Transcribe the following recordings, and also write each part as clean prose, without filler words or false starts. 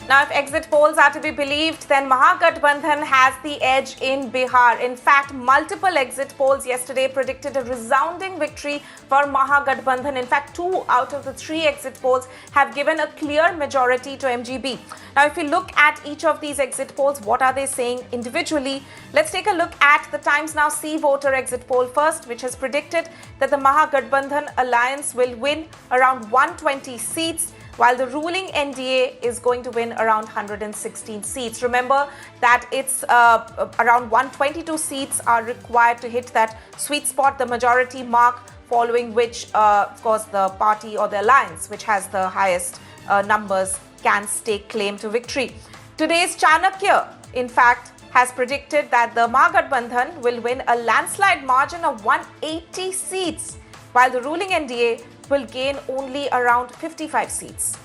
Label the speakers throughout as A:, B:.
A: Now, if exit polls are to be believed, then Mahagathbandhan has the edge in Bihar. In fact, multiple exit polls yesterday predicted a resounding victory for Mahagathbandhan. In fact, 2 out of the 3 exit polls have given a clear majority to MGB. Now, if you look at each of these exit polls, what are they saying individually? Let's take a look at the Times Now See Voter exit poll first, which has predicted that the Mahagathbandhan alliance will win around 120 seats, while the ruling NDA is going to win around 116 seats. Remember that it's around 122 seats are required to hit that sweet spot, the majority mark, following which, of course, the party or the alliance which has the highest numbers can stake claim to victory. Today's Chanakya, in fact, has predicted that the Mahagathbandhan will win a landslide margin of 180 seats, while the ruling NDA will gain only around 55 seats.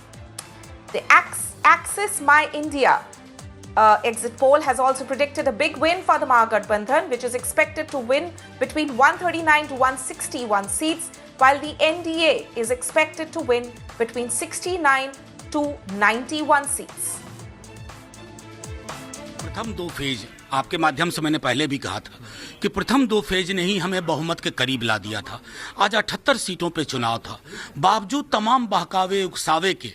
A: The Axis My India exit poll has also predicted a big win for the Mahagathbandhan, which is expected to win between 139 to 161 seats, while the NDA is expected to win between 69 to 91 seats.
B: प्रथम 2 phase आपके माध्यम से मैंने पहले भी कहा था कि प्रथम 2 फेज ने ही हमें बहुमत के करीब ला दिया था। आज 78 सीटों पे चुनाव था। बावजूद तमाम बहकावे उकसावे के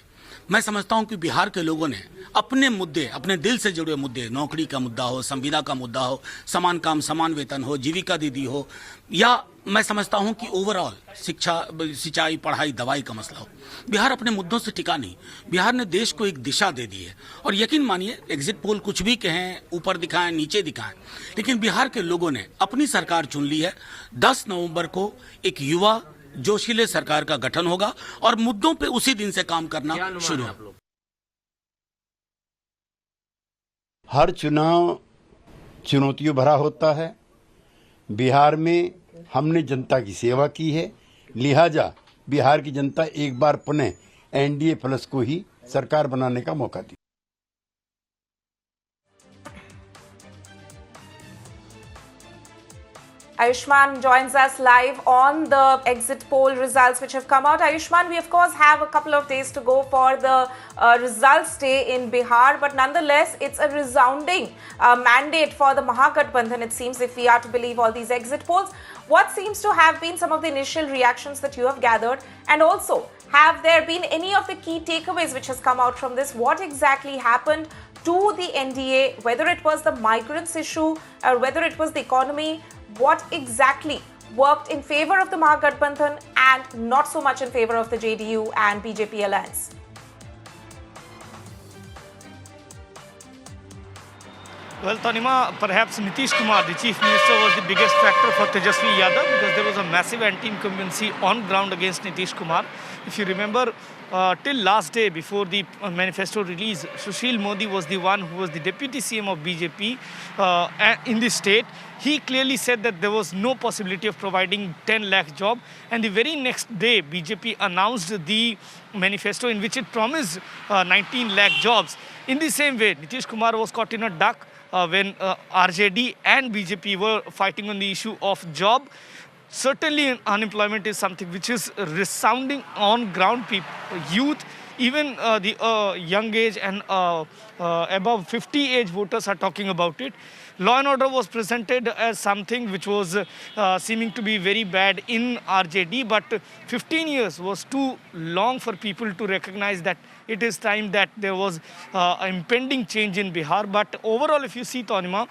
B: मैं समझता हूं कि बिहार के लोगों ने अपने मुद्दे, अपने दिल से जुड़े मुद्दे, नौकरी का मुद्दा हो, संविदा का मुद्दा हो, समान काम समान वेतन हो, जीविका दीदी हो, या मैं समझता हूं कि ओवरऑल शिक्षा, सिंचाई, पढ़ाई, दवाई का मसला हो, बिहार अपने मुद्दों से टिका नहीं। बिहार ने देश को एक दिशा दे दी है। और यकीन मानिए, एग्जिट पोल कुछ भी कहें, ऊपर दिखाएं, नीचे दिखाएं, लेकिन बिहार के लोगों ने अपनी सरकार चुन ली है। 10 नवंबर को एक युवा जोशीले सरकार का गठन होगा और मुद्दों पे उसी दिन से काम करना शुरू होगा।
C: हर चुनाव चुनौतियों भरा होता है। बिहार में हमने जनता की सेवा की है, लिहाजा बिहार की जनता एक बार पुनः एनडीए प्लस को ही सरकार बनाने का मौका दी।
A: Ayushman joins us live on the exit poll results which have come out. Ayushman, we of course have a couple of days to go for the results day in Bihar, but nonetheless, it's a resounding mandate for the Mahagathbandhan, it seems, if we are to believe all these exit polls. What seems to have been some of the initial reactions that you have gathered? And also, have there been any of the key takeaways which has come out from this? What exactly happened to the NDA, whether it was the migrants issue or whether it was the economy? What exactly worked in favor of the Mahagathbandhan and not so much in favor of the JDU and BJP alliance?
D: Well, Tanima, perhaps Nitish Kumar, the Chief Minister, was the biggest factor for Tejasvi Yadav because there was a massive anti-incumbency on ground against Nitish Kumar. If you remember, till last day before the manifesto release, Sushil Modi was the one who was the deputy CM of BJP in the state. He clearly said that there was no possibility of providing 10 lakh job. And the very next day, BJP announced the manifesto in which it promised 19 lakh jobs. In the same way, Nitish Kumar was caught in a duck when RJD and BJP were fighting on the issue of job. Certainly, unemployment is something which is resounding on ground. People, youth, even the young age and above 50 age voters are talking about it. Law and order was presented as something which was seeming to be very bad in RJD, but 15 years was too long for people to recognize that it is time that there was an impending change in Bihar. But overall, if you see, Tanima,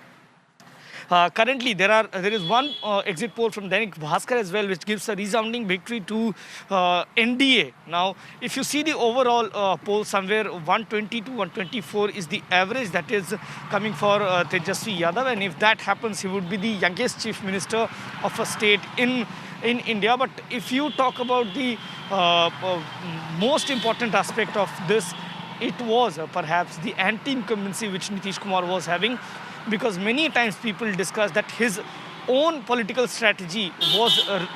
D: currently, there is one exit poll from Dainik Bhaskar as well, which gives a resounding victory to NDA. Now, if you see the overall poll, somewhere 120 to 124 is the average that is coming for Tejasvi Yadav. And if that happens, he would be the youngest chief minister of a state in India. But if you talk about the most important aspect of this, it was perhaps the anti-incumbency which Nitish Kumar was having. Because many times people discuss that his own political strategy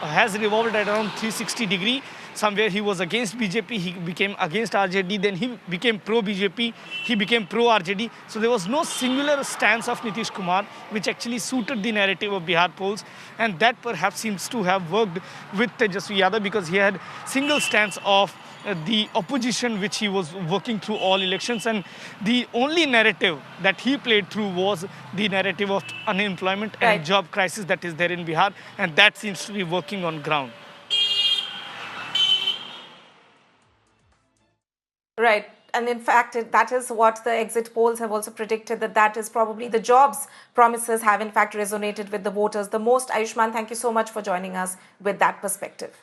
D: has revolved at around 360 degree. Somewhere he was against BJP, he became against RJD, then he became pro-BJP, he became pro-RJD. So there was no singular stance of Nitish Kumar which actually suited the narrative of Bihar polls, and that perhaps seems to have worked with Tejasvi Yadav because he had single stance of the opposition which he was working through all elections, and the only narrative that he played through was the narrative of unemployment and job crisis that is there in Bihar, and that seems to be working on ground.
A: Right. And in fact, that is what the exit polls have also predicted, that is probably the jobs promises have in fact resonated with the voters the most. Ayushman, thank you so much for joining us with that perspective.